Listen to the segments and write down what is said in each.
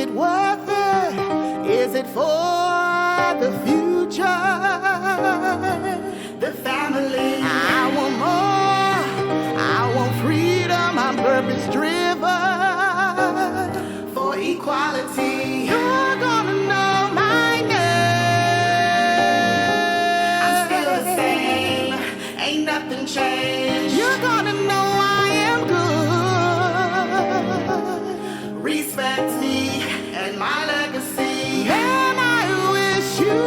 it worth it? Is it for the future? The family. I want more. I want freedom. I'm purpose driven for equality. You're gonna know my name. I'm still the same. Ain't nothing changed. You're gonna know I am good. Respect me and my legacy. And I wish you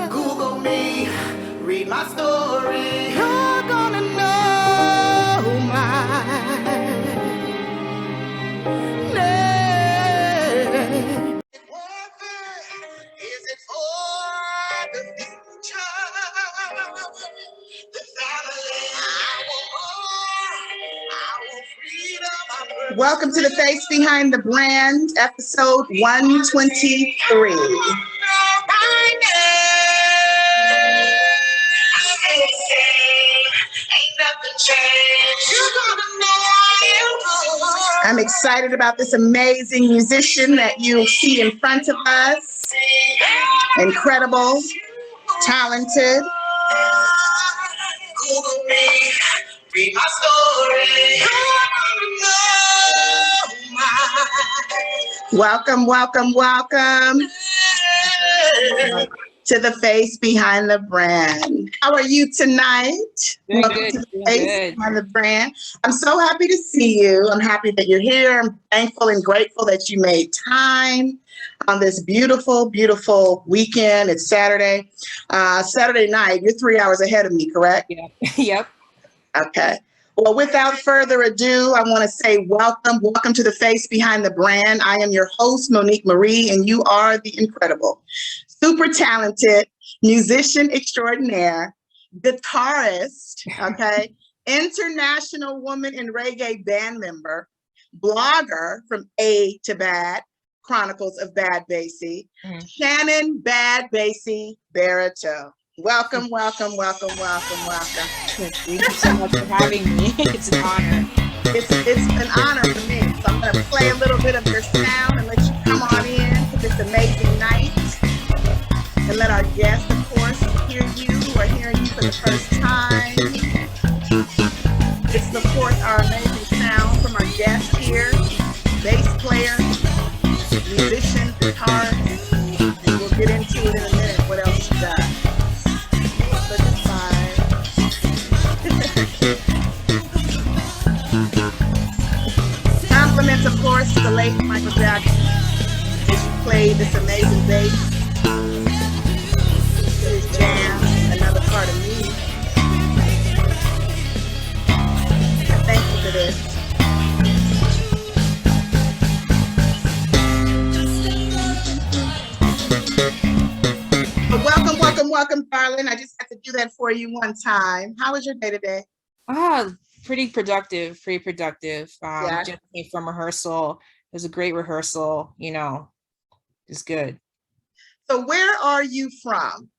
would Google me, read my story. You're gonna know my name. Is it for the future? The family. I want more. I want freedom. Welcome to the Face Behind the Brand, episode 123. I'm excited about this amazing musician that you see in front of us. Incredible, talented. Google me, read my story. Welcome, welcome, welcome to the Face Behind the Brand. How are you tonight? Doing Welcome good, to the doing Face good. Behind the Brand. I'm so happy to see you. I'm happy that you're here. I'm thankful and grateful that you made time on this beautiful, beautiful weekend. It's Saturday. Saturday night. You're 3 hours ahead of me, correct? Yeah. Yep. Okay. Well, without further ado, I want to say welcome to the Face Behind the Brand. I am your host, Monique Marie, and you are the incredible, super talented musician extraordinaire, guitarist, okay, international woman in reggae band member, blogger from A to Bad, Chronicles of Bad BASSI, Shannon Bad BASSI Barriteau. Welcome, welcome, welcome, welcome, welcome. Thank you so much for having me. It's an honor. It's an honor for me. So I'm going to play a little bit of your sound and let you come on in to this amazing night. And let our guests, of course, hear you who are hearing you for the first time. This is, of course, our amazing sound from our guest here, bass player, musician, guitarist. And we'll get into it in a minute, what else she does. Such a vibe. Compliments, of course, to the late Michael Jackson. She played this amazing bass. His jam, another part of me. Thank you for this. But welcome, welcome, welcome, darling. I just had to do that for you one time. How was your day today? Pretty productive, pretty productive. Yeah. Just came from rehearsal. It was a great rehearsal, it's good. So where are you from?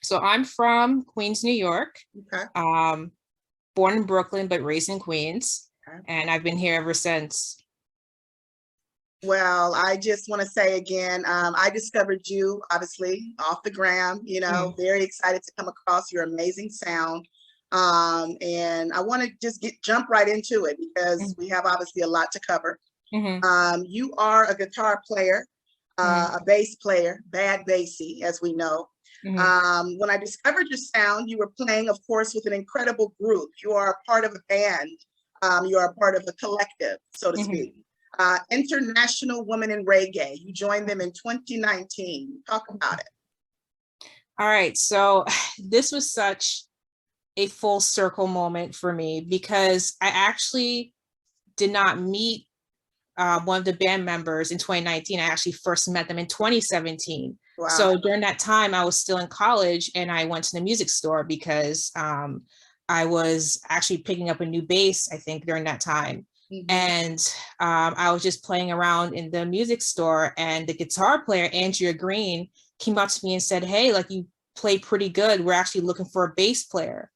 So I'm from Queens, New York. Okay. Born in Brooklyn, but raised in Queens. Okay. And I've been here ever since. Well, I just want to say again, I discovered you obviously off the gram, very excited to come across your amazing sound. And I want to just jump right into it because we have obviously a lot to cover. You are a guitar player, a bass player, Bad BASSI, as we know. When I discovered your sound, you were playing, of course, with an incredible group. You are a part of a band. You are a part of a collective, so to speak. International Women in Reggae. You joined them in 2019. Talk about it. All right. So this was such a full circle moment for me because I actually did not meet one of the band members in 2019. I actually first met them in 2017. Wow. So during that time, I was still in college and I went to the music store because I was actually picking up a new bass, I think, during that time. And I was just playing around in the music store and the guitar player, Andrea Green, came up to me and said, hey, like, you play pretty good. We're actually looking for a bass player.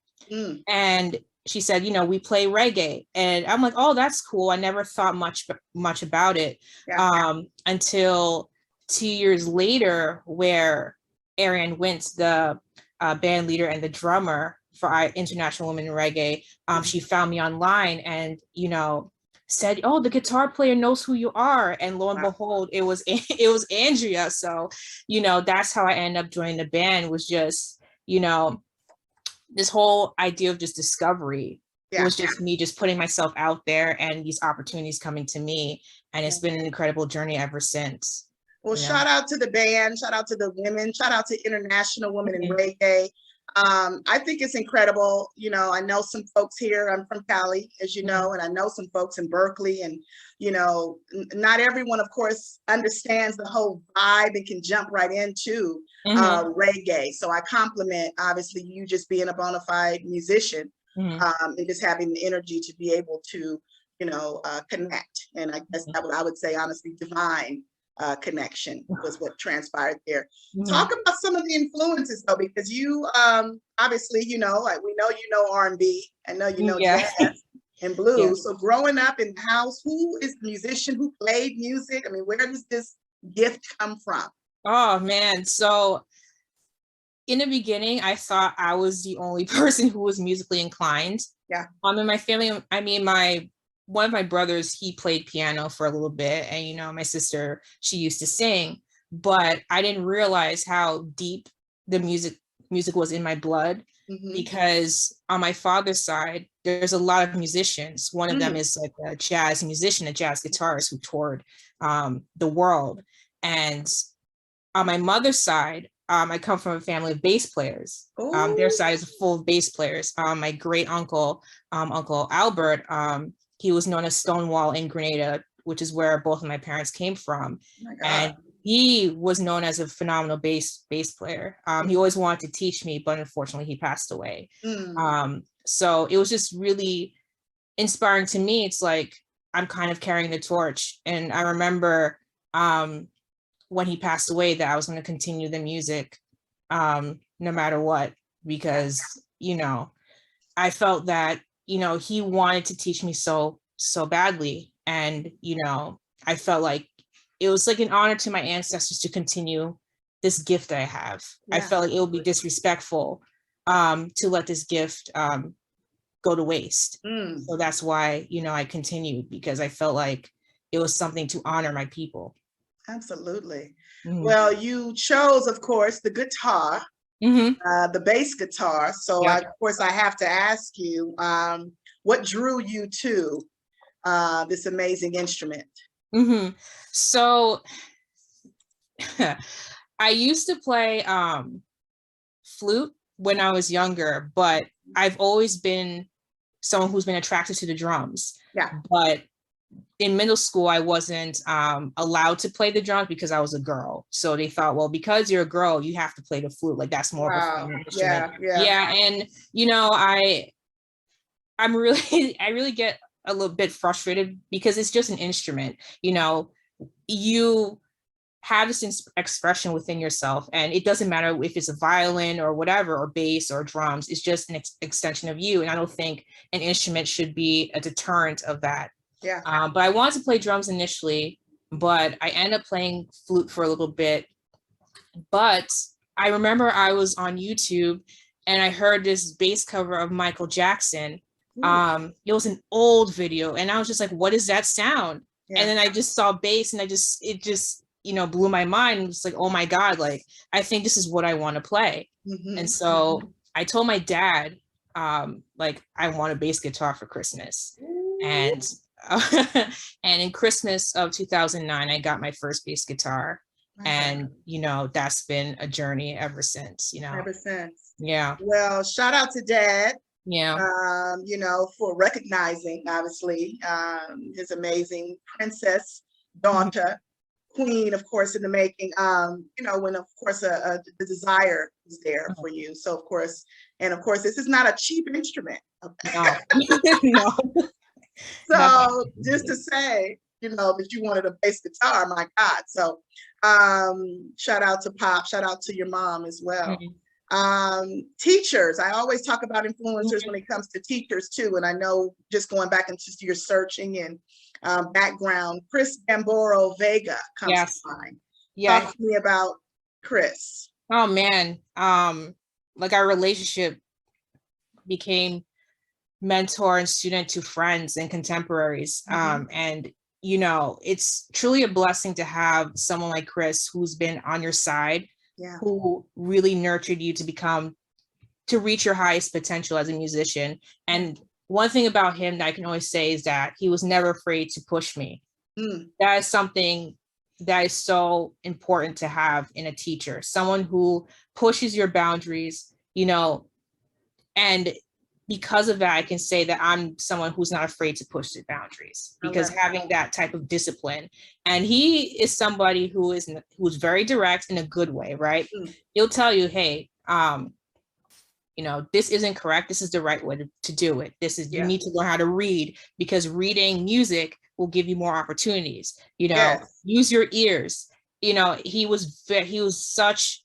And she said, you know, we play reggae. And I'm like, oh, that's cool. I never thought much about it. Yeah. Until 2 years later, where Ariane Wintz, the band leader and the drummer for International Women in Reggae, she found me online and, you know, said, oh, the guitar player knows who you are. And lo and behold, it was Andrea. So, you know, that's how I ended up joining the band, was just, you know, this whole idea of just discovery. It was just me just putting myself out there and these opportunities coming to me. And it's been an incredible journey ever since. Well, shout out to the band, shout out to the women, shout out to International Women in Reggae. I think it's incredible. You know, I know some folks here. I'm from Cali, as you know, and I know some folks in Berkeley. And, you know, not everyone, of course, understands the whole vibe and can jump right into reggae. So I compliment, obviously, you just being a bona fide musician and just having the energy to be able to, you know, connect. And I guess that I would say, honestly, divine connection was what transpired there. Talk about some of the influences though, because you obviously, you know, like we know you know R&B, I know you know jazz and blues. So growing up in the house, who is the musician who played music? I mean, where does this gift come from? Oh man, so in the beginning, I thought I was the only person who was musically inclined. In my family, I mean, one of my brothers, he played piano for a little bit, and you know, my sister, she used to sing, but I didn't realize how deep the music was in my blood, because on my father's side, there's a lot of musicians. One of them is like a jazz musician, a jazz guitarist who toured the world. And on my mother's side, I come from a family of bass players. Their side is full of bass players. My great uncle, Uncle Albert, he was known as Stonewall in Grenada, which is where both of my parents came from. And he was known as a phenomenal bass player. He always wanted to teach me, but unfortunately he passed away. So it was just really inspiring to me. It's like, I'm kind of carrying the torch. And I remember when he passed away that I was going to continue the music no matter what, because, you know, I felt that, you know, he wanted to teach me so badly. And, you know, I felt like it was like an honor to my ancestors to continue this gift that I have. I felt like it would be disrespectful to let this gift go to waste. So that's why, you know, I continued, because I felt like it was something to honor my people. Absolutely. Well, you chose, of course, the guitar, the bass guitar. So of course I have to ask you, what drew you to this amazing instrument? So I used to play flute when I was younger, but I've always been someone who's been attracted to the drums. But in middle school, I wasn't allowed to play the drums because I was a girl. So they thought, well, because you're a girl, you have to play the flute. Like that's more of a feminine instrument. And you know, I really get a little bit frustrated because it's just an instrument. You know, you have this expression within yourself, and it doesn't matter if it's a violin or whatever, or bass or drums. It's just an extension of you. And I don't think an instrument should be a deterrent of that. But I wanted to play drums initially, but I ended up playing flute for a little bit. But I remember I was on YouTube and I heard this bass cover of Michael Jackson. It was an old video, and I was just like, what is that sound? And then I just saw bass, and it just, you know, blew my mind. It was like, oh my God, like, I think this is what I want to play. And so I told my dad, like, I want a bass guitar for Christmas. And and in Christmas of 2009, I got my first bass guitar. And, you know, that's been a journey ever since, you know. Ever since. Yeah. Well, shout out to Dad. Yeah. You know, for recognizing, obviously, his amazing princess daughter, queen, of course, in the making, you know, when, of course, the desire is there for you. So, of course, this is not a cheap instrument. No. No. So just to say, you know, that you wanted a bass guitar, my God. So shout out to Pop, shout out to your mom as well. Teachers, I always talk about influencers when it comes to teachers too. And I know just going back into your searching and background, Chris Gamboro Vega comes to Yes. mind. Yeah. Talk to me about Chris. Oh man. Like our relationship became mentor and student to friends and contemporaries. And you know, it's truly a blessing to have someone like Chris who's been on your side, who really nurtured you to reach your highest potential as a musician. And one thing about him that I can always say is that he was never afraid to push me. That is something that is so important to have in a teacher, someone who pushes your boundaries, you know, and because of that, I can say that I'm someone who's not afraid to push the boundaries, because having that type of discipline, and he is somebody who's very direct in a good way, right? He'll tell you, hey, you know, this isn't correct. This is the right way to do it. This is, you need to learn how to read, because reading music will give you more opportunities, you know, use your ears. You know, he was such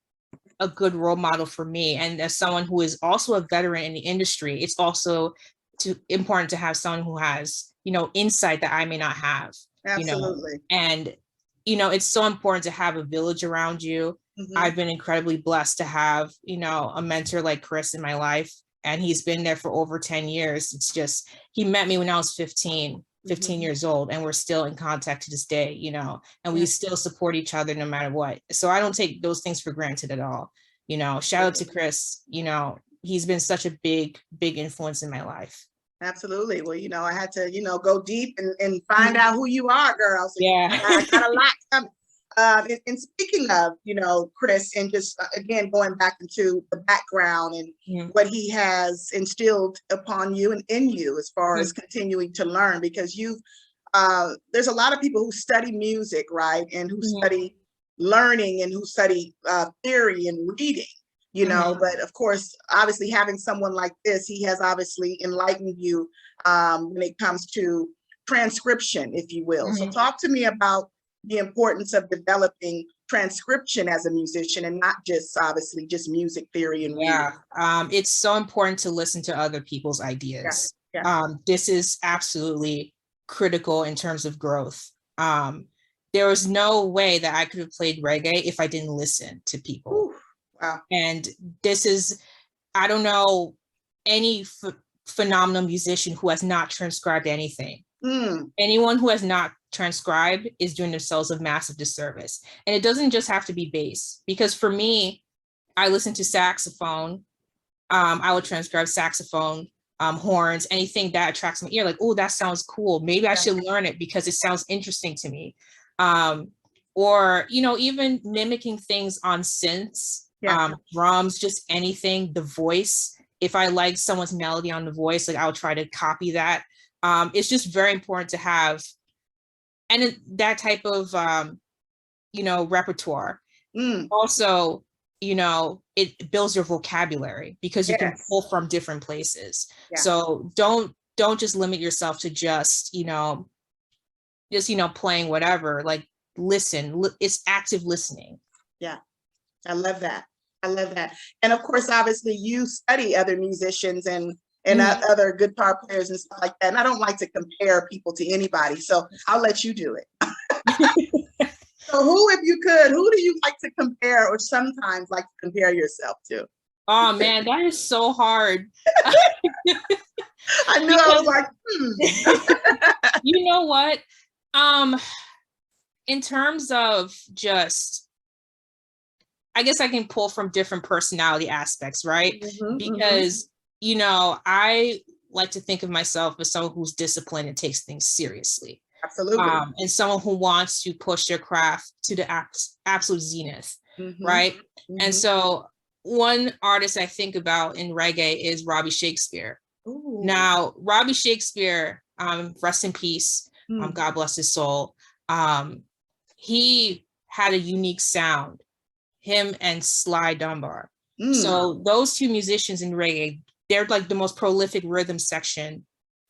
a good role model for me. And as someone who is also a veteran in the industry, it's also important to have someone who has, you know, insight that I may not have. Absolutely. You know? And, you know, it's so important to have a village around you. I've been incredibly blessed to have, you know, a mentor like Chris in my life, and he's been there for over 10 years. It's just, he met me when I was 15 years old, and we're still in contact to this day, you know, and we still support each other no matter what. So I don't take those things for granted at all. You know, shout out to Chris, you know, he's been such a big influence in my life. Absolutely. Well, you know, I had to, you know, go deep and find out who you are, girl. So I got a lot coming. And speaking of, you know, Chris, and just again going back into the background and what he has instilled upon you and in you as far as continuing to learn, because there's a lot of people who study music, right, and who study learning and who study theory and reading, you know, but of course, obviously having someone like this, he has obviously enlightened you when it comes to transcription, if you will. So talk to me about the importance of developing transcription as a musician, and not just obviously just music theory and reading. It's so important to listen to other people's ideas. This is absolutely critical in terms of growth. There was no way that I could have played reggae if I didn't listen to people. And this is, I don't know any phenomenal musician who has not transcribed anything. Anyone who has not transcribed is doing themselves a massive disservice. And it doesn't just have to be bass, because for me, I listen to saxophone. I would transcribe saxophone, horns, anything that attracts my ear, like, oh, that sounds cool. Maybe I should learn it because it sounds interesting to me. Or, you know, even mimicking things on synths, drums, just anything, the voice. If I like someone's melody on the voice, like I'll try to copy that. It's just very important to have, and that type of, you know, repertoire. Also, you know, it builds your vocabulary, because you can pull from different places. So don't just limit yourself to just, you know, playing whatever. Like, listen, it's active listening. I love that. I love that. And of course, obviously you study other musicians and other guitar players and stuff like that. And I don't like to compare people to anybody, so I'll let you do it. So who do you like to compare, or sometimes like to compare yourself to? Oh man, that is so hard. I knew I was like, You know what? In terms of just, I guess I can pull from different personality aspects, right? Because, you know, I like to think of myself as someone who's disciplined and takes things seriously. Absolutely. And someone who wants to push their craft to the absolute zenith, right? And so one artist I think about in reggae is Robbie Shakespeare. Now, Robbie Shakespeare, rest in peace, God bless his soul. He had a unique sound, him and Sly Dunbar. So those two musicians in reggae, they're like the most prolific rhythm section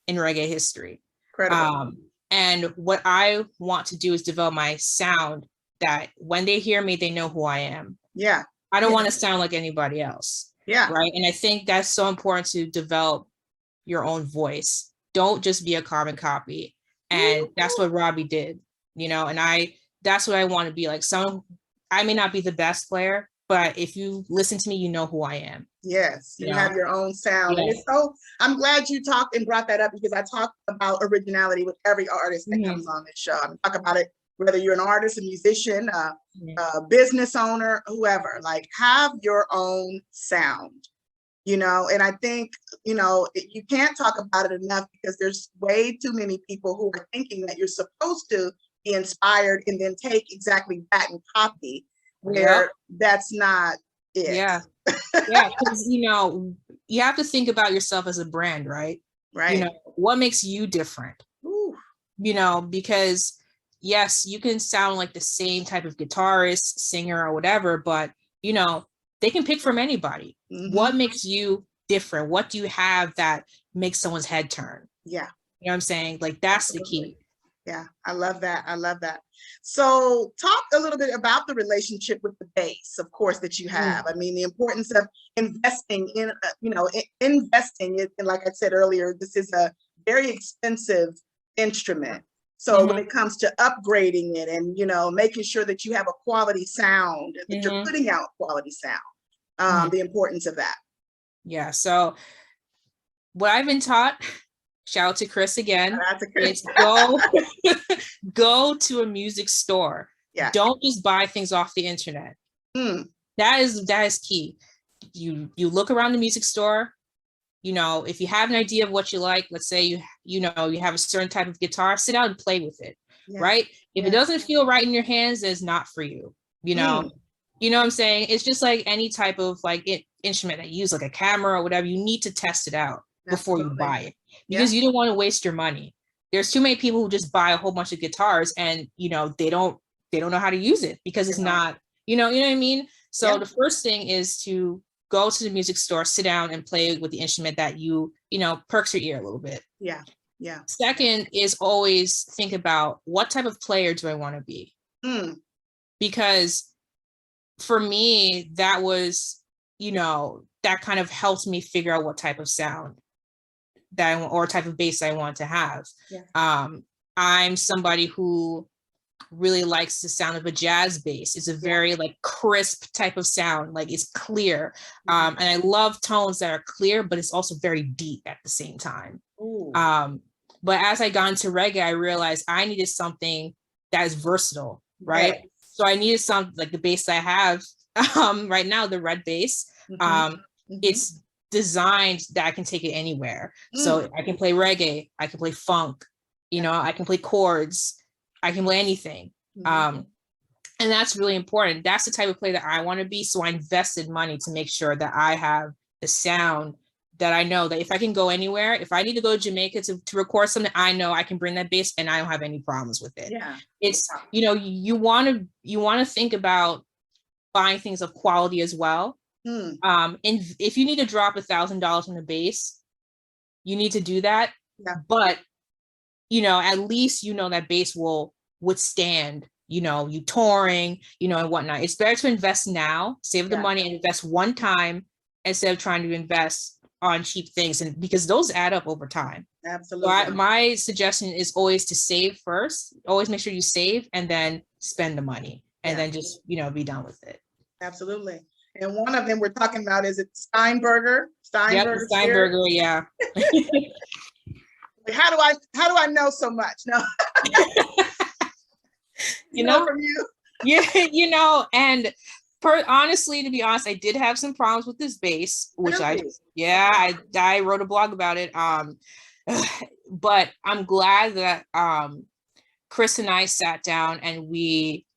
in reggae history. Incredible. And what I want to do is develop my sound that when they hear me, they know who I am. I don't want to sound like anybody else. Yeah. Right. And I think that's so important to develop your own voice. Don't just be a carbon copy. And that's what Robbie did, and that's what I want to be like. I may not be the best player, but if you listen to me, you know who I am. Yes, you have your own sound. Yeah. And it's so, I'm glad you talked and brought that up, because I talk about originality with every artist that comes on this show. I talk about it, whether you're an artist, a musician, a business owner, whoever, like, have your own sound, and I think, you can't talk about it enough, because there's way too many people who are thinking that you're supposed to be inspired and then take exactly that and copy, where that's not it. Yeah. Yeah, because you have to think about yourself as a brand, right? Right. What makes you different? Ooh. Because yes, you can sound like the same type of guitarist, singer, or whatever, but they can pick from anybody. What makes you different? What do you have that makes someone's head turn? Yeah. You know what I'm saying? Like, that's the key. Yeah, I love that. I love that. So talk a little bit about the relationship with the bass, of course, that you have. I mean, the importance of investing in, investing in, like I said earlier, this is a very expensive instrument. So when it comes to upgrading it and, making sure that you have a quality sound, that you're putting out quality sound, the importance of that. Yeah. So what I've been taught, shout out to Chris again, is go to a music store. Yeah. Don't just buy things off the internet. That is key. You look around the music store, if you have an idea of what you like, let's say you have a certain type of guitar, sit down and play with it. Yeah. Right? If it doesn't feel right in your hands, it's not for you. You know what I'm saying? It's just like any type of like instrument that you use, like a camera or whatever, you need to test it out before you buy it, because you don't want to waste your money. There's too many people who just buy a whole bunch of guitars and they don't know how to use it, because it's not, you know what I mean? So the first thing is to go to the music store, sit down and play with the instrument that perks your ear a little bit. Yeah. Yeah. Second is always think about, what type of player do I want to be? Because for me, that was, that kind of helped me figure out what type of sound or type of bass I want to have. Yeah. I'm somebody who really likes the sound of a jazz bass. It's a very like crisp type of sound, like it's clear. And I love tones that are clear, but it's also very deep at the same time. But as I got into reggae, I realized I needed something that is versatile, right? Yes. So I needed something like the bass I have right now, the red bass. It's designed that I can take it anywhere. So I can play reggae, I can play funk, I can play chords, I can play anything. And that's really important. That's the type of player that I want to be. So I invested money to make sure that I have the sound that I know that if I can go anywhere, if I need to go to Jamaica to record something, I know I can bring that bass and I don't have any problems with it. Yeah. It's, you want to think about buying things of quality as well. And if you need to drop $1,000 on the bass, you need to do that. Yeah. But at least that bass will withstand you touring, and whatnot. It's better to invest now, save the money, and invest one time instead of trying to invest on cheap things, and because those add up over time. Absolutely. So my suggestion is always to save first. Always make sure you save and then spend the money, and then just be done with it. Absolutely. And one of them we're talking about, is it Steinberger? Yep, Steinberger, yeah. How do I know so much? No. you know from you. Yeah, and honestly, to be honest, I did have some problems with this bass, which I wrote a blog about it. But I'm glad that Chris and I sat down and we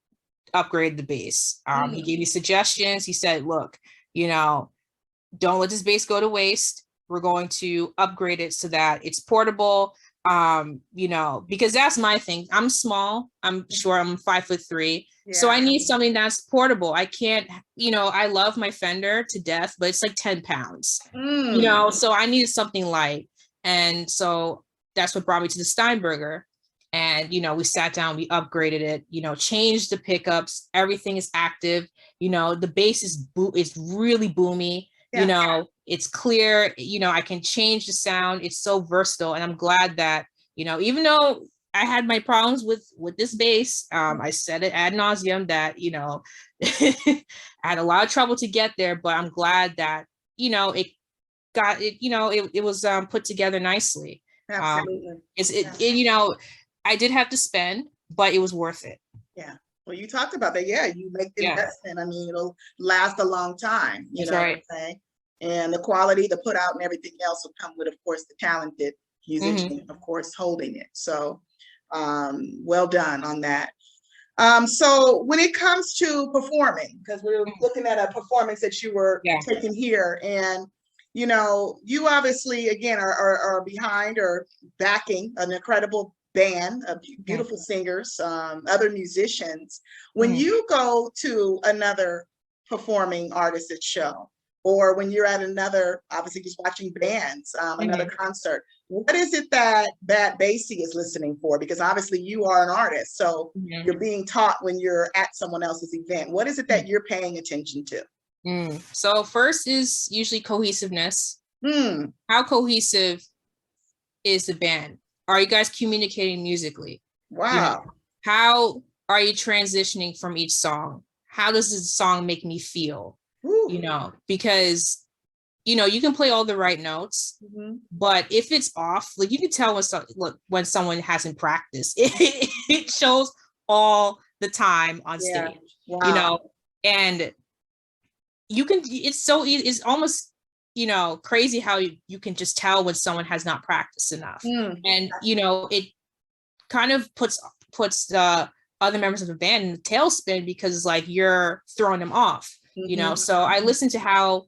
upgraded the bass. He gave me suggestions. He said, look, don't let this bass go to waste. We're going to upgrade it so that it's portable. Because that's my thing. I'm small. I'm short. I'm 5'3". Yeah. So I need something that's portable. I can't, I love my Fender to death, but it's like 10 pounds, so I needed something light. And so that's what brought me to the Steinberger. And, we sat down, we upgraded it, changed the pickups. Everything is active. The bass is really boomy. You know, it's clear, you know, I can change the sound. It's so versatile. And I'm glad that, you know, even though I had my problems with this bass, I said it ad nauseum that, you know, I had a lot of trouble to get there, but I'm glad that, you know, it got it, you know, it was put together nicely. Absolutely. You know, I did have to spend, but it was worth it. Yeah. Well, you talked about that. Yeah, you make the investment. I mean, it'll last a long time. You know what I'm saying? And the quality, the put out, and everything else will come with, of course, the talented musician, of course, holding it. So, well done on that. So when it comes to performing, because we're looking at a performance that you were taking here, and you know, you obviously again are behind or backing an incredible band of beautiful singers, other musicians. When you go to another performing artist at show, or when you're at another, obviously just watching bands, another concert, what is it that BASSI is listening for? Because obviously you are an artist, so you're being taught when you're at someone else's event. What is it that you're paying attention to? So first is usually cohesiveness. How cohesive is the band? Are you guys communicating musically? Wow. You know, how are you transitioning from each song? How does the song make me feel? You know, because, you know, you can play all the right notes, but if it's off, like you can tell when someone hasn't practiced. It shows all the time on stage, you know, and you can, it's so easy, it's almost, you know, crazy how you can just tell when someone has not practiced enough. And, you know, it kind of puts the other members of the band in the tailspin because it's like you're throwing them off. You know, so I listen to how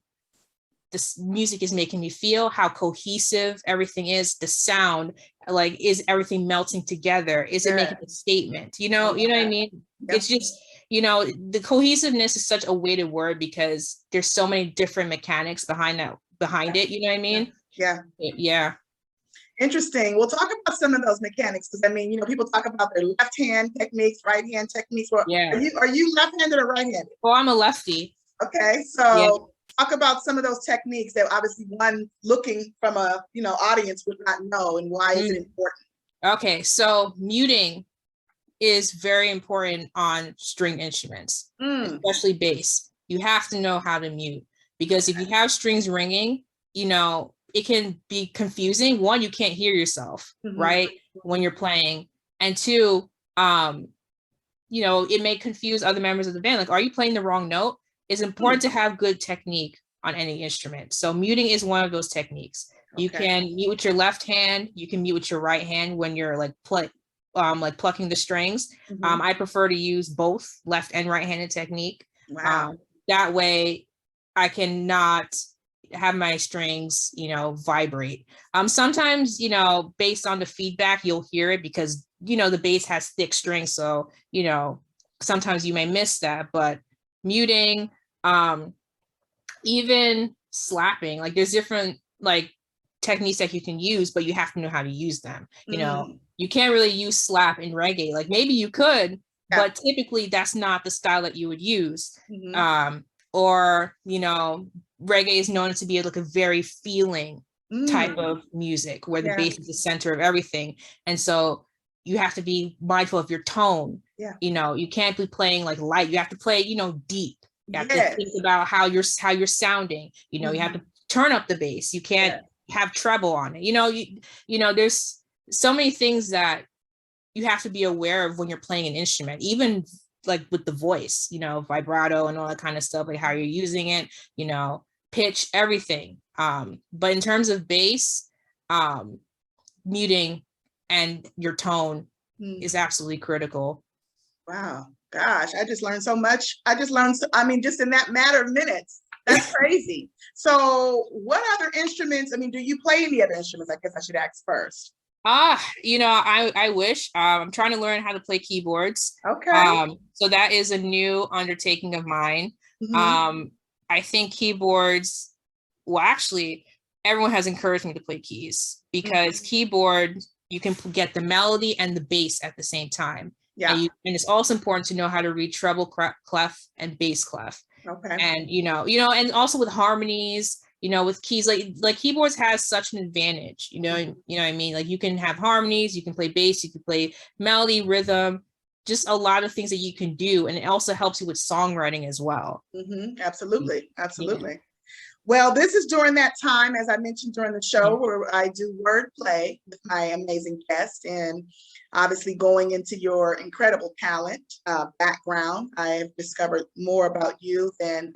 this music is making me feel, how cohesive everything is, the sound, like, is everything melting together? Is it making a statement? You know what I mean? It's just, you know, the cohesiveness is such a weighted word because there's so many different mechanics behind it. You know what I mean? Yeah. Interesting. We'll talk about some of those mechanics because I mean, you know, people talk about their left hand techniques, right hand techniques. Well, are you left-handed or right-handed? Well, I'm a lefty. Okay, so talk about some of those techniques that obviously one looking from a, you know, audience would not know, and why is it important? Okay, so muting is very important on string instruments, especially bass. You have to know how to mute because if you have strings ringing, you know, it can be confusing. One, you can't hear yourself, right, when you're playing. And two, you know, it may confuse other members of the band. Like, are you playing the wrong note? It's important to have good technique on any instrument. So muting is one of those techniques. You can mute with your left hand. You can mute with your right hand when you're like plucking the strings. I prefer to use both left and right-handed technique. That way I cannot have my strings, you know, vibrate. Sometimes, you know, based on the feedback, you'll hear it because, you know, the bass has thick strings. So, you know, sometimes you may miss that, but muting, even slapping, like there's different like techniques that you can use, but you have to know how to use them. You know, you can't really use slap in reggae. Like maybe you could, but typically that's not the style that you would use. Or, you know, reggae is known to be like a very feeling type of music where the bass is the center of everything. And so you have to be mindful of your tone. You know, you can't be playing like light. You have to play, you know, deep. You have to think about how you're sounding. You know, you have to turn up the bass. You can't have treble on it. You know, there's so many things that you have to be aware of when you're playing an instrument, even like with the voice, you know, vibrato and all that kind of stuff, like how you're using it, you know, pitch, everything. But in terms of bass, muting and your tone is absolutely critical. Wow. Gosh, I just learned so much. I mean, just in that matter of minutes. That's crazy. So what other instruments, I mean, do you play any other instruments? I guess I should ask first. You know, I wish. I'm trying to learn how to play keyboards. So that is a new undertaking of mine. I think keyboards, well, actually, everyone has encouraged me to play keys because keyboard, you can get the melody and the bass at the same time. And it's also important to know how to read treble clef and bass clef. Okay. And and also with harmonies, with keys, like keyboards has such an advantage, what I mean? Like you can have harmonies, you can play bass, you can play melody, rhythm, just a lot of things that you can do. And it also helps you with songwriting as well. Absolutely. Absolutely. Well, this is during that time, as I mentioned during the show, where I do wordplay with my amazing guest, and obviously going into your incredible talent background. I've discovered more about you than,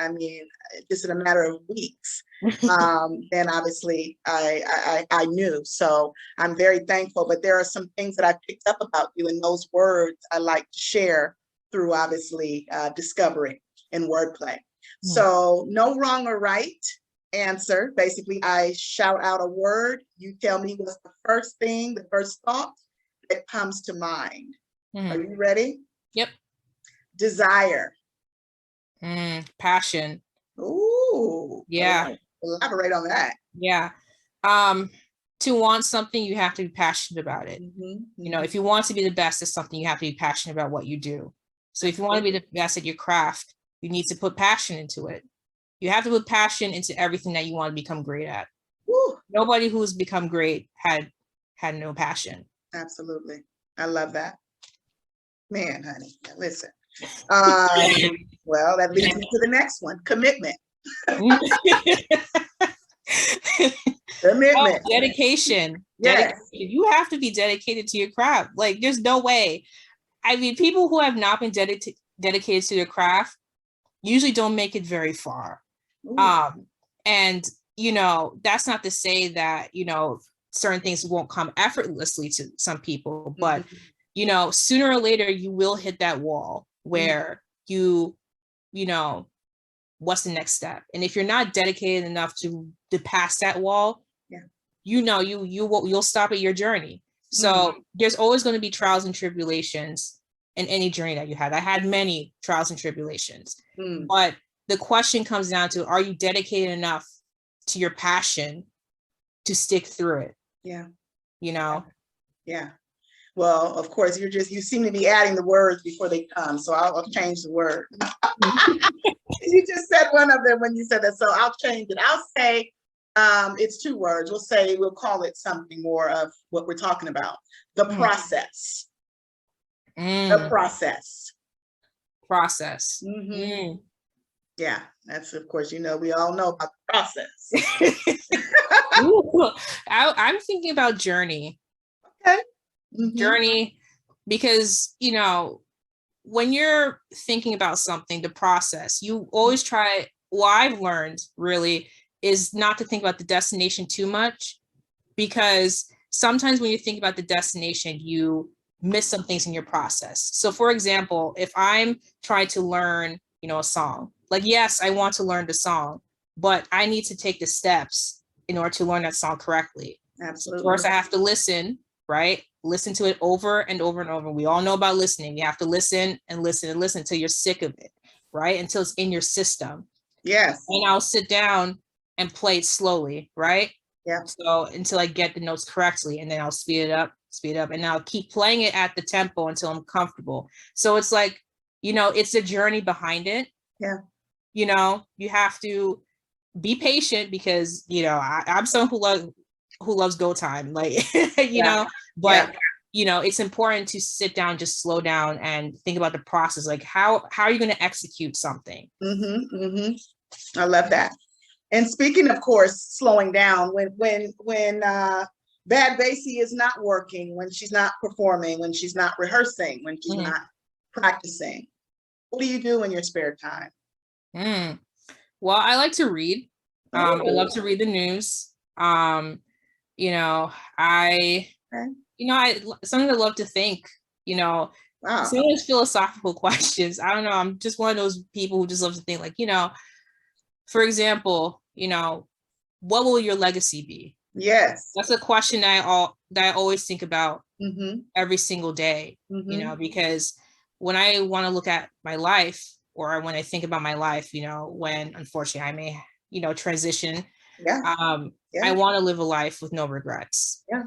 just in a matter of weeks, than obviously I knew. So I'm very thankful, but there are some things that I picked up about you, and those words I like to share through obviously discovery and wordplay. So no wrong or right answer. Basically, I shout out a word. You tell me what's the first thing, the first thought that comes to mind. Are you ready? Yep. Desire. Passion. Ooh. Yeah. Elaborate on that. Yeah. To want something, you have to be passionate about it. If you want to be the best at something, you have to be passionate about what you do. So if you want to be the best at your craft, you need to put passion into it. You have to put passion into everything that you want to become great at. Woo. Nobody who's become great had no passion. Absolutely. I love that. Man, honey, listen. Well, that leads me to the next one. Commitment. Commitment. Dedication. Yes. Dedication. You have to be dedicated to your craft. Like, there's no way. I mean, people who have not been dedicated to their craft usually don't make it very far. And that's not to say that certain things won't come effortlessly to some people, but sooner or later you will hit that wall where what's the next step? And if you're not dedicated enough to pass that wall, you'll stop at your journey. So there's always going to be trials and tribulations in any journey that you had. I had many trials and tribulations, but the question comes down to, are you dedicated enough to your passion to stick through it? Yeah. Yeah. Well, of course, you seem to be adding the words before they come. So I'll change the word. You just said one of them when you said that. So I'll change it. I'll say it's two words. We'll call it something more of what we're talking about. The process. The process. Process. Yeah, that's, of course, we all know about the process. Ooh, I'm thinking about journey. Okay. Journey, because when you're thinking about something, the process, you always try. What I've learned really is not to think about the destination too much, because sometimes when you think about the destination, you miss some things in your process. So for example, if I'm trying to learn a song, like, yes, I want to learn the song, but I need to take the steps in order to learn that song correctly. Absolutely. Of course, I have to listen, right? Listen to it over and over and over. We all know about listening. You have to listen and listen and listen until you're sick of it, right? Until it's in your system. Yes. And I'll sit down and play it slowly, right? Yeah. So until I get the notes correctly, and then I'll speed it up, and I'll keep playing it at the tempo until I'm comfortable. So it's like, it's a journey behind it. Yeah. You have to be patient, because I'm someone who loves go time, like but it's important to sit down, just slow down and think about the process. Like, how are you going to execute something? I love that. And speaking, of course, slowing down, when Bad BASSI is not working, when she's not performing, when she's not rehearsing, when she's not practicing, what do you do in your spare time? Well, I like to read. I love to read the news. I something I love to think, Wow. some of those philosophical questions. I don't know. I'm just one of those people who just love to think, like, for example, what will your legacy be? Yes. That's a question that I always think about every single day, because when I want to look at my life, or when I think about my life, when unfortunately I may, transition, I want to live a life with no regrets. Yeah.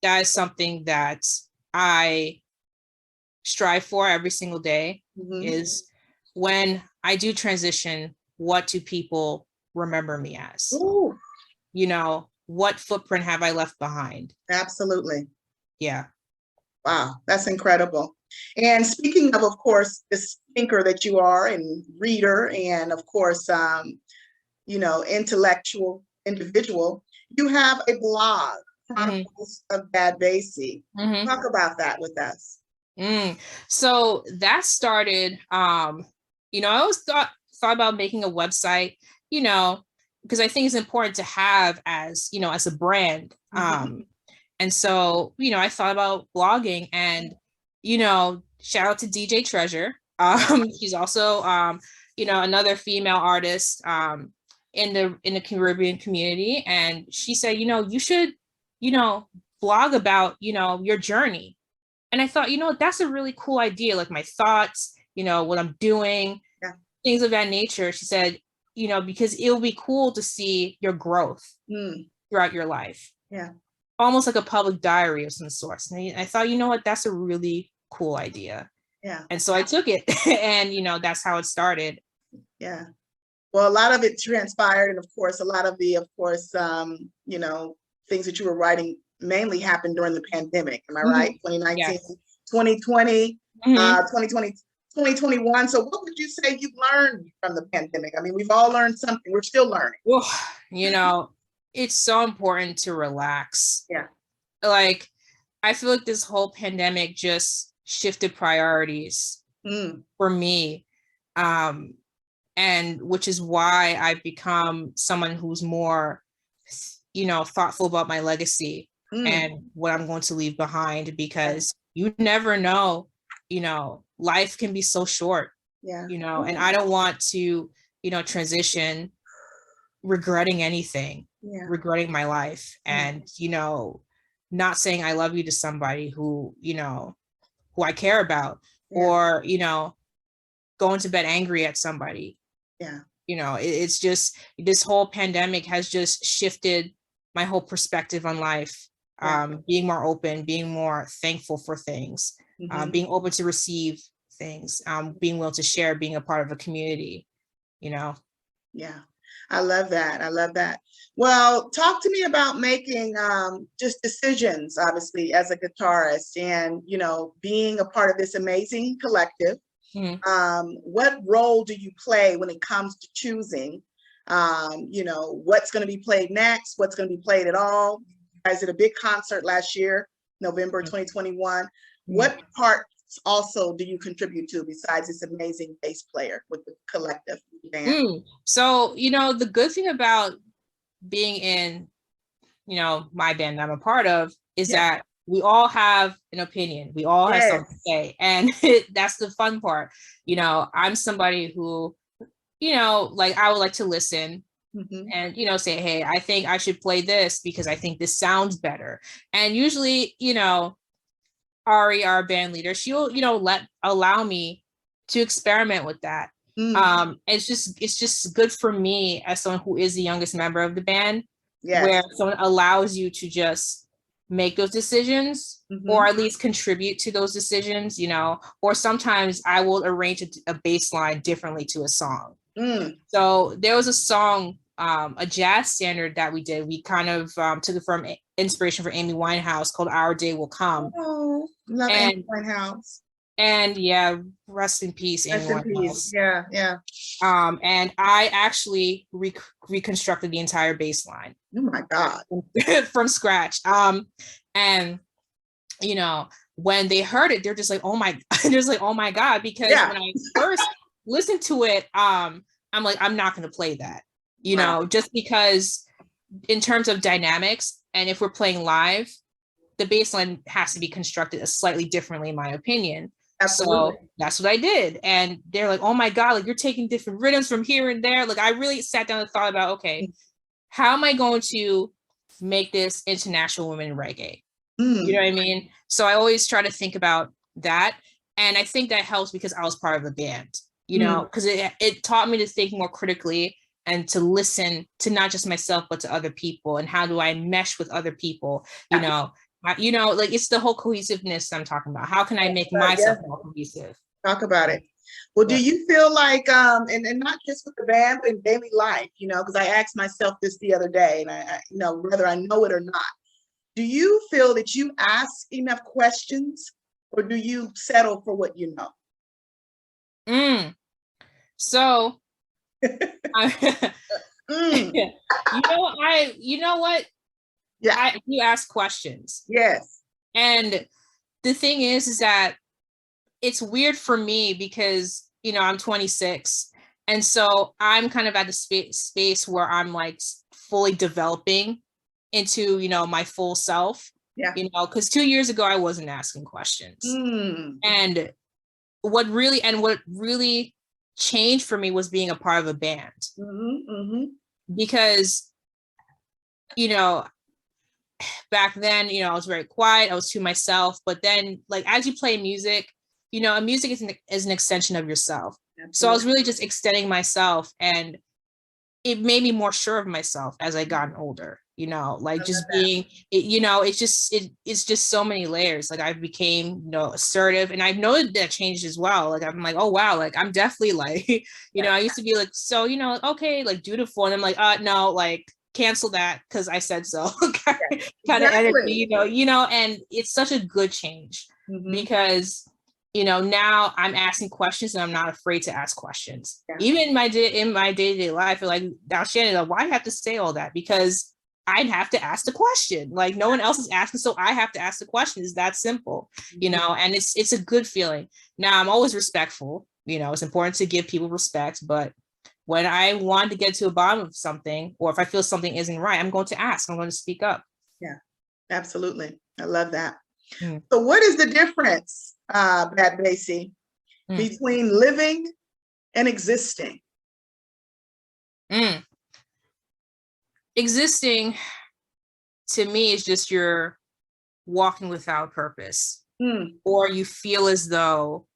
That is something that I strive for every single day, is when I do transition, what do people remember me as? Ooh, You know, what footprint have I left behind? absolutely. Yeah. Wow, that's incredible. And speaking of course, this thinker that you are and reader and of course, you know, intellectual individual, you have a blog, Chronicles of Bad BASSI. Talk about that with us. So that started, you know, I always thought about making a website, you know, because I think it's important to have as, you know, as a brand. And so, you know, I thought about blogging and, you know, shout out to DJ Treasure. She's also, you know, another female artist in the Caribbean community. And she said, you know, you should, you know, blog about, you know, your journey. And I thought, you know, that's a really cool idea, like my thoughts, you know, what I'm doing, things of that nature. She said, you know, because it'll be cool to see your growth throughout your life. Yeah. Almost like a public diary of some sort. And I thought, you know what, that's a really cool idea. Yeah. And so I took it and, you know, that's how it started. Yeah. Well, a lot of it transpired. And of course, a lot of the, you know, things that you were writing mainly happened during the pandemic. Am I right? 2019, yes. 2020, 2020, 2021. So what would you say you've learned from the pandemic? I mean, we've all learned something. We're still learning. Well, you know, it's so important to relax. Yeah. Like, I feel like this whole pandemic just shifted priorities for me. And which is why I've become someone who's more, you know, thoughtful about my legacy and what I'm going to leave behind, because you never know, you know, life can be so short, you know, and I don't want to, you know, transition regretting anything, regretting my life and, you know, not saying I love you to somebody who, you know, who I care about or, you know, going to bed angry at somebody. Yeah. You know, it's just, this whole pandemic has just shifted my whole perspective on life. Being more open, being more thankful for things, being open to receive things, being willing to share, being a part of a community, you know? Yeah, I love that. I love that. Well, talk to me about making just decisions, obviously, as a guitarist and, you know, being a part of this amazing collective. What role do you play when it comes to choosing, you know, what's going to be played next, what's going to be played at all? You guys did a big concert last year, November 2021. What parts also do you contribute to besides this amazing bass player with the collective band? So, you know, the good thing about being in, you know, my band I'm a part of is that we all have an opinion. We all have something to say. And that's the fun part. You know, I'm somebody who, you know, like I would like to listen and, you know, say, hey, I think I should play this because I think this sounds better. And usually, you know, Ari, our band leader, she'll, you know, allow me to experiment with that. It's just good for me as someone who is the youngest member of the band, where someone allows you to just make those decisions or at least contribute to those decisions, you know, or sometimes I will arrange a bass line differently to a song. So there was a song, a jazz standard that we did. We kind of took it from inspiration for Amy Winehouse called Our Day Will Come. Oh, love Amy Winehouse. And yeah, rest in peace, Amy Winehouse. Yeah, yeah. And I actually reconstructed the entire bass line. Oh my God. From scratch. And you know, when they heard it, they're just like, oh my, oh my God, because when I first listened to it, I'm like, I'm not gonna play that, you know, just because in terms of dynamics, and if we're playing live, the bass line has to be constructed slightly differently, in my opinion. Absolutely. So that's what I did. And they're like, oh my God, like you're taking different rhythms from here and there. Like I really sat down and thought about, okay, how am I going to make this international women reggae? You know what I mean? So I always try to think about that. And I think that helps because I was part of the band, you know, because it taught me to think more critically and to listen to not just myself, but to other people. And how do I mesh with other people? You know, like it's the whole cohesiveness I'm talking about. How can I make myself more cohesive? Talk about it. Well, do But you feel like, and not just with the band, but in daily life, you know, because I asked myself this the other day, and you know, whether I know it or not, do you feel that you ask enough questions, or do you settle for what you know? so I, Mm, you know what? yeah. You ask questions. Yes. And the thing is that it's weird for me because, you know, I'm 26. And so I'm kind of at the space where I'm like fully developing into, you know, my full self, Yeah. you know, because 2 years ago I wasn't asking questions. Mm. And what really changed for me was being a part of a band. Because, you know, back then, you know, I was very quiet, I was to myself, but then like as you play music, you know, music is an extension of yourself. Absolutely. So I was really just extending myself, and it made me more sure of myself as I gotten older, you know, like just being it, you know, it's just so many layers. Like I became, you know, assertive, and I know that changed as well. Like I'm like, oh wow, like I'm definitely like, you know, I used to be like, so, you know, okay, like dutiful, and I'm like, no, like cancel that because I said so. Kind of energy, you know, and it's such a good change because, you know, now I'm asking questions and I'm not afraid to ask questions. Even in my day-to-day life, like, now Shannon, like, why do you have to say all that? Because I'd have to ask the question. Like no one else is asking, so I have to ask the question. It's that simple, you know, and it's a good feeling. Now I'm always respectful, you know, it's important to give people respect, but when I want to get to the bottom of something, or if I feel something isn't right, I'm going to ask, I'm going to speak up. Yeah, absolutely. I love that. So what is the difference, BASSI, between living and existing? Existing to me is just you're walking without purpose, or you feel as though,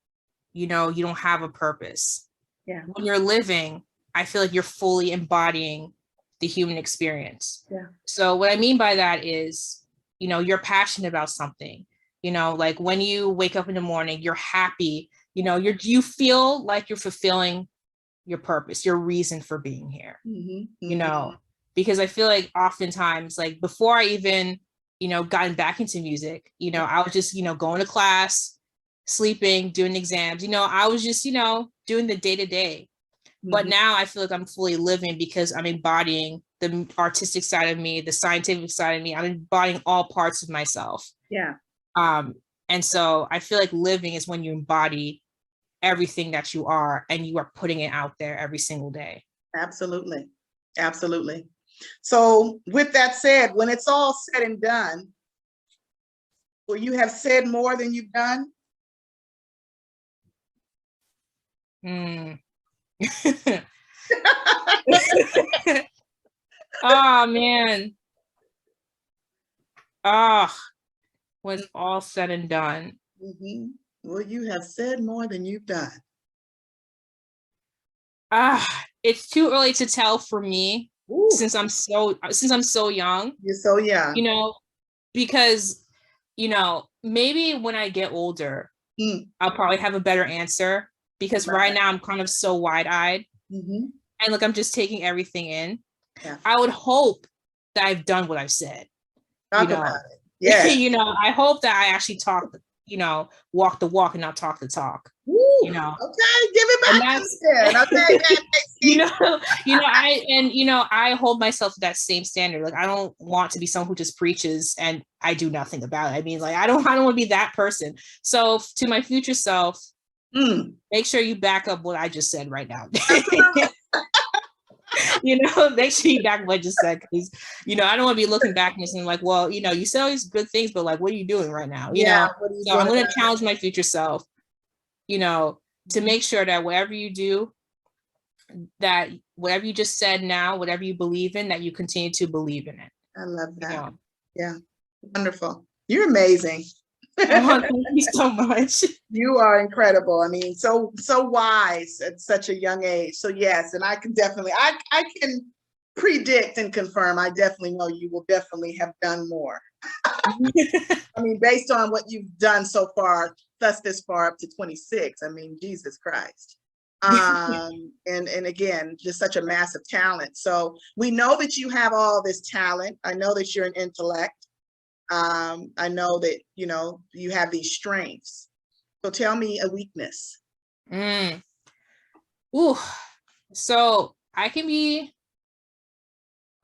you know, you don't have a purpose. Yeah. When you're living, I feel like you're fully embodying the human experience. Yeah. So what I mean by that is, you know, you're passionate about something, you know, like when you wake up in the morning, you're happy, you know, you feel like you're fulfilling your purpose, your reason for being here, you know, because I feel like oftentimes, like before I even, you know, gotten back into music, you know, I was just, you know, going to class, sleeping, doing exams, you know, I was just, you know, doing the day-to-day. But now I feel like I'm fully living because I'm embodying the artistic side of me, the scientific side of me. I'm embodying all parts of myself. Yeah. And so I feel like living is when you embody everything that you are and you are putting it out there every single day. Absolutely. Absolutely. So with that said, when it's all said and done, will you have said more than you've done? Oh man. Oh, when it's all said and done. Well, you have said more than you've done. It's too early to tell for me. Since I'm so young. You're so young. You know, because, you know, maybe when I get older, I'll probably have a better answer, because right now I'm kind of so wide-eyed and like I'm just taking everything in. Yeah. I would hope that I've done what I've said. Talk about it. Yeah. You know, I hope that I actually talk, you know, walk the walk and not talk the talk. You know, okay, give it back then. Okay, you know, I hold myself to that same standard. Like I don't want to be someone who just preaches and I do nothing about it. I mean, like I don't want to be that person. So to my future self, make sure you back up what I just said right now. You know, make sure you back what I just said, because, you know, I don't want to be looking back and saying like, well, you know, you said all these good things, but like, what are you doing right now? You know, so I'm going to challenge my future self, you know, to make sure that whatever you do, that whatever you just said now, whatever you believe in, that you continue to believe in it. I love that. You know? Yeah, wonderful. You're amazing. Oh, thank you so much. You are incredible. I mean, so wise at such a young age. So yes, and I can definitely, I can predict and confirm, I definitely know you will definitely have done more. I mean, based on what you've done so far, this far up to 26, I mean, Jesus Christ. And again, just such a massive talent. So we know that you have all this talent. I know that you're an intellect. I know that, you know, you have these strengths. So tell me a weakness. Ooh, so I can be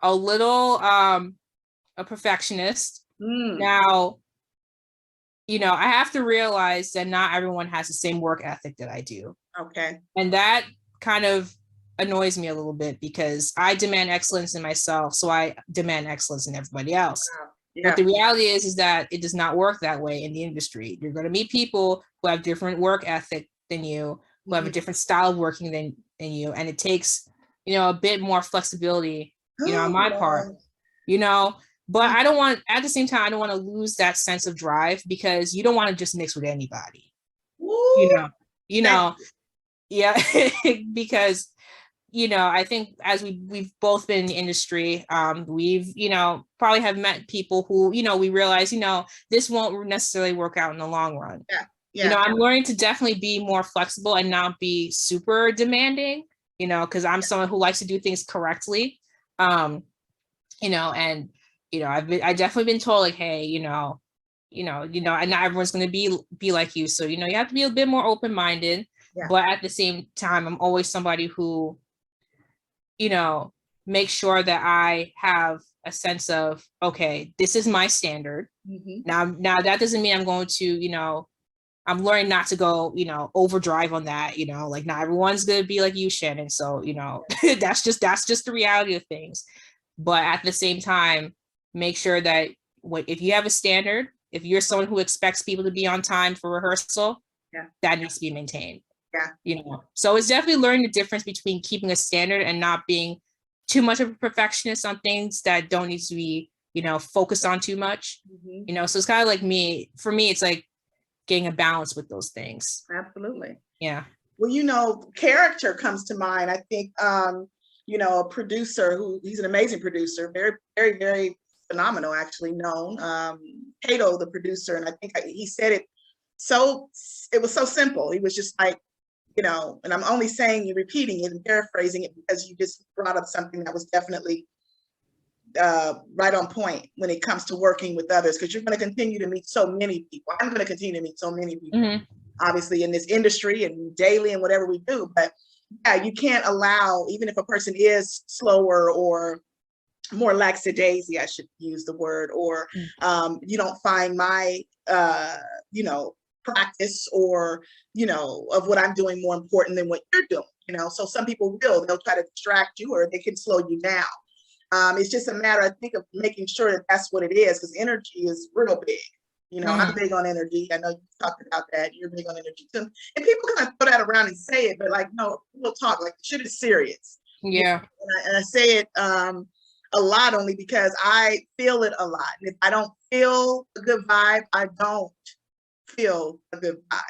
a little a perfectionist. Now, you know, I have to realize that not everyone has the same work ethic that I do. Okay. And that kind of annoys me a little bit because I demand excellence in myself, so I demand excellence in everybody else. Wow. Yeah. But the reality is that it does not work that way in the industry. You're going to meet people who have different work ethic than you, who have a different style of working than you, and it takes, you know, a bit more flexibility, you know, on my part, you know. But I don't want, at the same time, I don't want to lose that sense of drive because you don't want to just mix with anybody, you know, yeah, because, you know, I think as we've both been in the industry, we've, you know, probably have met people who, you know, we realize, you know, this won't necessarily work out in the long run. Yeah. You know, I'm learning to definitely be more flexible and not be super demanding, you know, because I'm someone who likes to do things correctly. You know, and, you know, I definitely been told like, hey, you know, and not everyone's going to be like you. So, you know, you have to be a bit more open-minded, but at the same time, I'm always somebody who, you know, make sure that I have a sense of, okay, this is my standard. Now that doesn't mean I'm going to, you know, I'm learning not to go, you know, overdrive on that, you know, like not everyone's going to be like you, Shannon. So, you know, that's just the reality of things. But at the same time, make sure that if you have a standard, if you're someone who expects people to be on time for rehearsal, that needs to be maintained. You know, so it's definitely learning the difference between keeping a standard and not being too much of a perfectionist on things that don't need to be, you know, focused on too much. You know, so it's kind of like for me, it's like getting a balance with those things. Absolutely. Yeah. Well, you know, character comes to mind. I think, you know, a producer he's an amazing producer, very, very, very phenomenal, actually known. Cato, the producer, and I think he said it was so simple. He was just like, you know, and I'm only repeating it and paraphrasing it because you just brought up something that was definitely right on point when it comes to working with others, because you're going to continue to meet so many people. I'm going to continue to meet so many people, obviously, in this industry and daily and whatever we do. But yeah, you can't allow, even if a person is slower or more lackadaisy, I should use the word, or you don't find my, you know, practice or, you know, of what I'm doing more important than what you're doing, you know. So some people they'll try to distract you or they can slow you down. It's just a matter, I think, of making sure that that's what it is, because energy is real big. You know, I'm big on energy. I know you talked about that. You're big on energy too. And people kind of throw that around and say it, but like, no, we'll talk, like, shit is serious. Yeah. And I say it a lot only because I feel it a lot. And if I don't feel a good vibe, I don't feel a good vibe.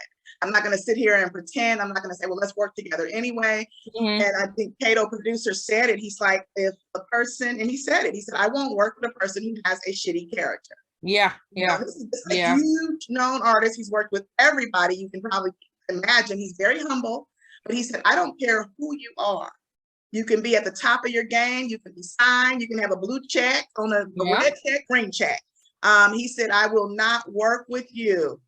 I'm not going to sit here and pretend. I'm not going to say, well, let's work together anyway. And I think Cato, producer, said it. He's like, if a person, and he said it, he said, I won't work with a person who has a shitty character. Yeah. You know, this is a huge known artist. He's worked with everybody. You can probably imagine. He's very humble, but he said, I don't care who you are. You can be at the top of your game. You can be signed. You can have a blue check on a red check, green check. He said, I will not work with you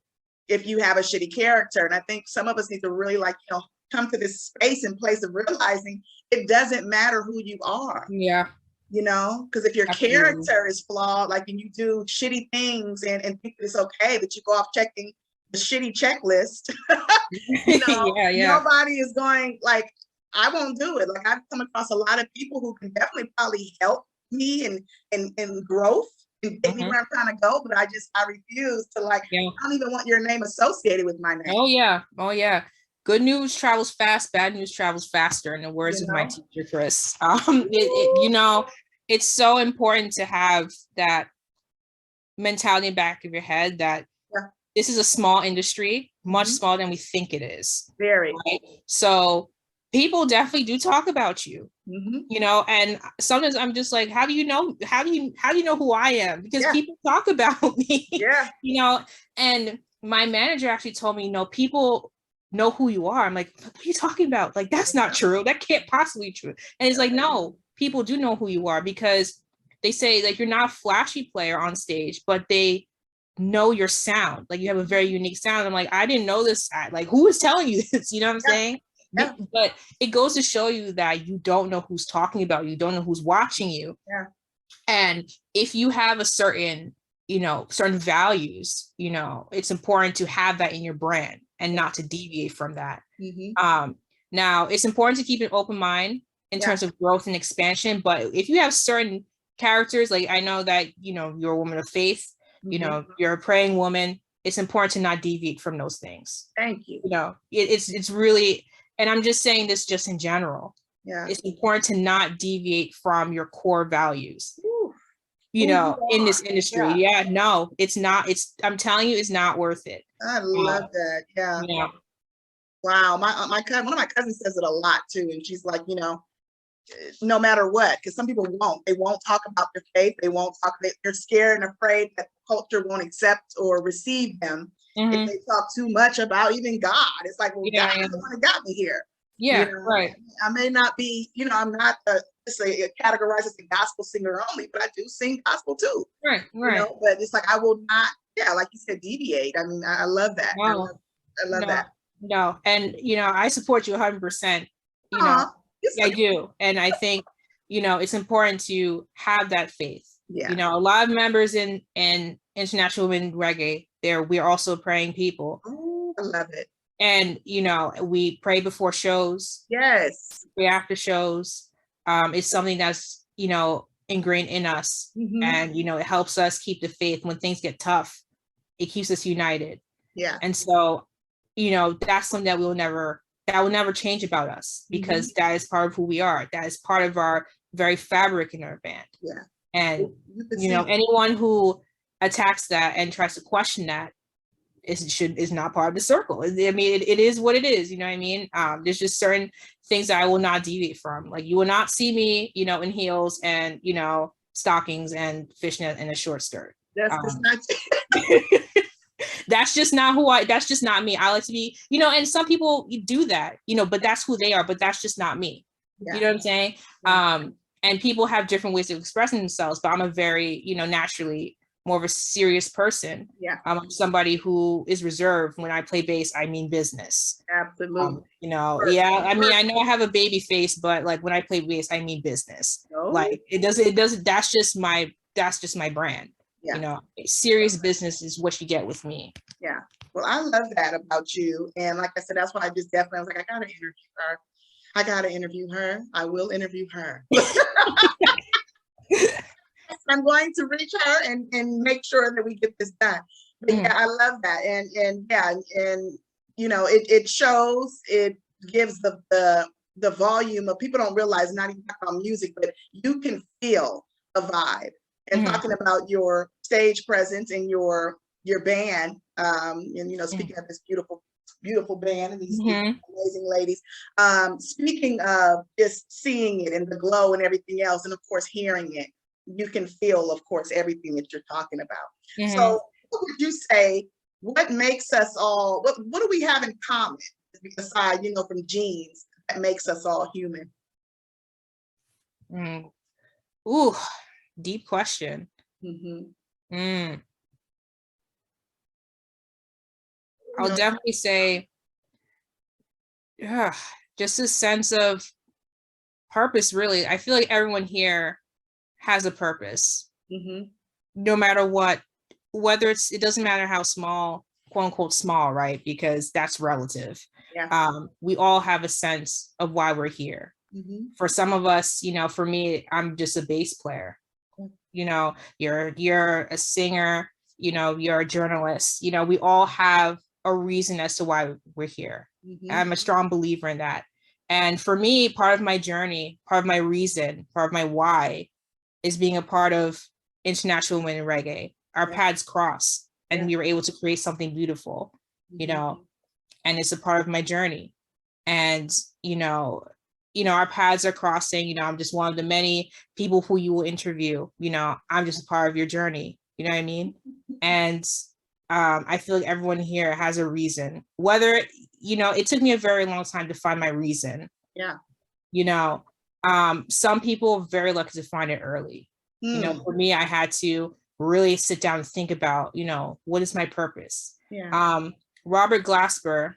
if you have a shitty character. And I think some of us need to really, like, you know, come to this space and place of realizing it doesn't matter who you are. Yeah. You know, because if your character is flawed, like, and you do shitty things and think it's okay, but you go off checking the shitty checklist, you know, nobody is going, like, I won't do it. Like, I've come across a lot of people who can definitely probably help me in growth and get me where I'm trying to go, but I refuse to, like, I don't even want your name associated with my name. Oh yeah. Good news travels fast, bad news travels faster, in the words of my teacher, Chris. You know, it's so important to have that mentality in the back of your head that this is a small industry, much smaller than we think it is. Very. Right? So people definitely do talk about you. you know, and sometimes I'm just like, how do you know who I am? Because people talk about me, you know, and my manager actually told me, people know who you are. I'm like, what are you talking about? Like, that's not true. That can't possibly be true. And it's like, no, people do know who you are, because they say like you're not a flashy player on stage, but they know your sound. Like, you have a very unique sound. I'm like, I didn't know this. Like, who is telling you this? You know what I'm saying? Yeah. But it goes to show you that you don't know who's talking about you, don't know who's watching you. Yeah. And if you have a certain, certain values, it's important to have that in your brand and not to deviate from that. Now, it's important to keep an open mind in terms of growth and expansion. But if you have certain characters, like I know that, you're a woman of faith, you're a praying woman, it's important to not deviate from those things. Thank you. It's really, and I'm just saying this just in general. Yeah. It's important to not deviate from your core values. Ooh. In this industry. Yeah, no, it's not. I'm telling you, it's not worth it. I love that. Yeah. Yeah. Wow. My cousin, one of my cousins says it a lot too. And she's like, no matter what, because some people they won't talk about their faith. They won't talk, they're scared and afraid that the culture won't accept or receive them. If they talk too much about even God. It's like, well, God is the one that got me here. Yeah, right. I may not be, I'm not categorized as a gospel singer only, but I do sing gospel too. Right. But it's like, I will not, like you said, deviate. I mean, I love that. No, I love that. No, and I support you 100%. I do, and I think it's important to have that faith. Yeah. A lot of members in International Women Reggae, we're also praying people. Oh, I love it. And we pray before shows. Yes. Pray after shows. It's something that's ingrained in us, and it helps us keep the faith when things get tough. It keeps us united. Yeah. And so that's something that will never change about us, because that is part of who we are. That is part of our very fabric in our band. Yeah. And anyone who attacks that and tries to question that is not part of the circle. I mean, it is what it is. You know what I mean? There's just certain things that I will not deviate from. Like, you will not see me, in heels and stockings and fishnet and a short skirt. That's not. That's just not me. I like to be, and some people do that, but that's who they are, but that's just not me. Yeah. You know what I'm saying? Yeah. And people have different ways of expressing themselves, but I'm a very, naturally more of a serious person. Yeah. I'm somebody who is reserved. When I play bass, I mean business. Absolutely. Yeah. I mean, I know I have a baby face, but like when I play bass, I mean business. Oh. Like it doesn't, that's just my brand. Yeah. Serious business is what you get with me. Yeah. Well, I love that about you. And like I said, that's why I was like, I gotta interview her. I will interview her. I'm going to reach her and make sure that we get this done. But yeah, I love that. And it shows, it gives the volume of, people don't realize, not even about music, but you can feel a vibe. And talking about your stage presence and your band, and speaking of this beautiful band and these amazing ladies. Speaking of just seeing it and the glow and everything else, and of course hearing it, you can feel, of course, everything that you're talking about. So, what would you say? What makes us all? What do we have in common, aside, from genes, that makes us all human? Ooh. Deep question. I'll definitely say, just a sense of purpose, really. I feel like everyone here has a purpose, no matter what, whether it doesn't matter how small, quote unquote small, right? Because that's relative. Yeah. We all have a sense of why we're here. For some of us, for me, I'm just a bass player. You're a singer, you're a journalist, we all have a reason as to why we're here. I'm a strong believer in that. And for me, part of my journey, part of my reason, part of my why is being a part of International Women in Reggae. Our paths cross and we were able to create something beautiful, and it's a part of my journey. And, you know, our paths are crossing. You know, I'm just one of the many people who you will interview. You know, I'm just a part of your journey. You know what I mean? And I feel like everyone here has a reason. Whether, you know, it took me a very long time to find my reason. Yeah. You know, some people are very lucky to find it early. You know, for me, I had to really sit down and think about, you know, what is my purpose? Yeah. Robert Glasper,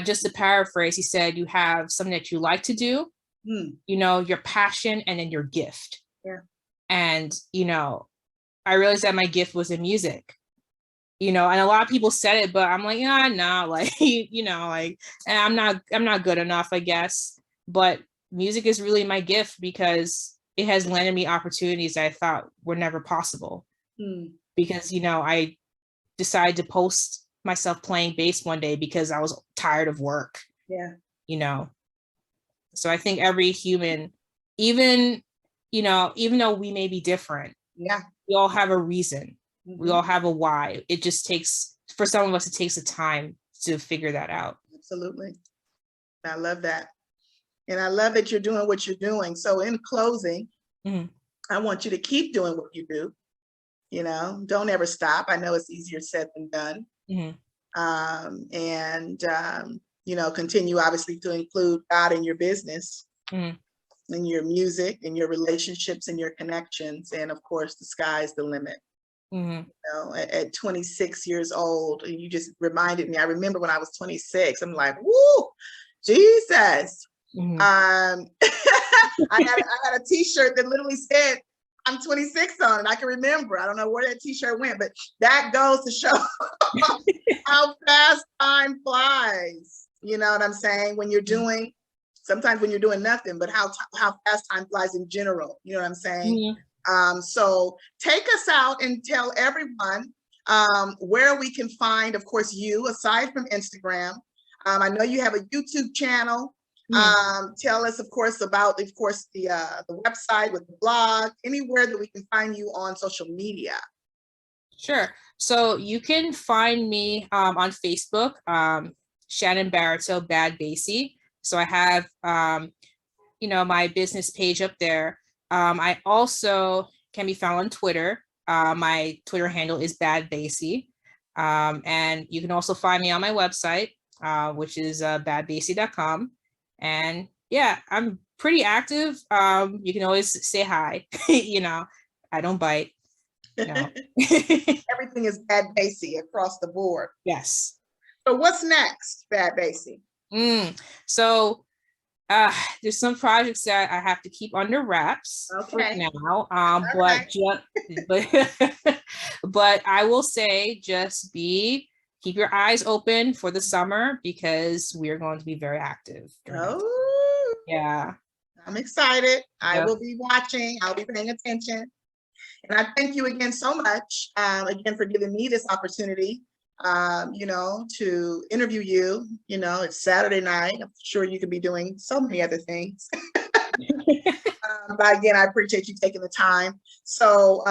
just to paraphrase, he said, you have something that you like to do, you know, your passion, and then your gift. Yeah. And, you know, I realized that my gift was in music, you know, and a lot of people said it, but I'm like, yeah, no, like, you know, like, and I'm not good enough, I guess. But music is really my gift because it has landed me opportunities that I thought were never possible. Because, you know, I decided to post myself playing bass one day because I was tired of work. Yeah. You know, so I think every human, even, you know, even though we may be different, yeah, we all have a reason. We all have a why. It just takes, for some of us, it takes a time to figure that out. Absolutely. I love that. And I love that you're doing what you're doing. So in closing, I want you to keep doing what you do. You know, don't ever stop. I know it's easier said than done. You know, continue obviously to include God in your business, in your music, in your relationships, and your connections. And of course, the sky's the limit. You know, at 26 years old, and you just reminded me, I remember when I was 26, I'm like, woo, Jesus. I had a t-shirt that literally said, I'm 26 on it. I can remember. I don't know where that t-shirt went, but that goes to show how fast time flies. You know what I'm saying? When you're doing, sometimes when you're doing nothing, but how fast time flies in general. You know what I'm saying? So take us out and tell everyone where we can find, of course, you, aside from Instagram. I know you have a YouTube channel. Tell us, of course, about, of course, the website with the blog, anywhere that we can find you on social media. Sure. So you can find me on Facebook, Shannon Barriteau, Bad BASSI. So I have, you know, my business page up there. I also can be found on Twitter. My Twitter handle is Bad BASSI. And you can also find me on my website, which is badbassi.com. And yeah, I'm pretty active. You can always say hi. You know, I don't bite. No. Everything is Bad BASSI across the board. Yes. So what's next, Bad BASSI? So there's some projects that I have to keep under wraps for now. But I will say, just keep your eyes open for the summer because we are going to be very active. Yeah. I'm excited. I will be watching. I'll be paying attention. And I thank you again so much, again, for giving me this opportunity, you know, to interview you. You know, it's Saturday night. I'm sure you could be doing so many other things. But again, I appreciate you taking the time. So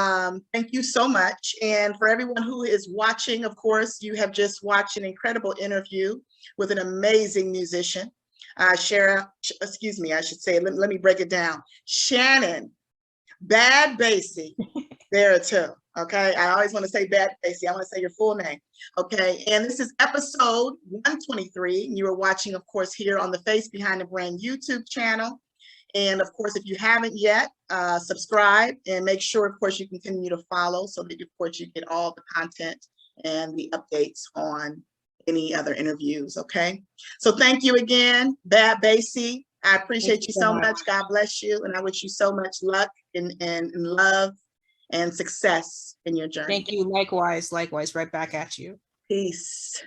thank you so much. And for everyone who is watching, of course, you have just watched an incredible interview with an amazing musician. Excuse me, I should say, let me break it down. Shannon, Bad BASSI, Barriteau. Okay, I always want to say Bad BASSI. I want to say your full name. Okay, and this is episode 123. And you are watching, of course, here on the Face Behind the Brand YouTube channel. And of course, if you haven't yet, subscribe and make sure, of course, you continue to follow so that, of course, you get all the content and the updates on any other interviews. Okay, so thank you again, Bad BASSI. I appreciate you so much. God bless you. And I wish you so much luck and love and success in your journey. Thank you. Likewise, right back at you. Peace.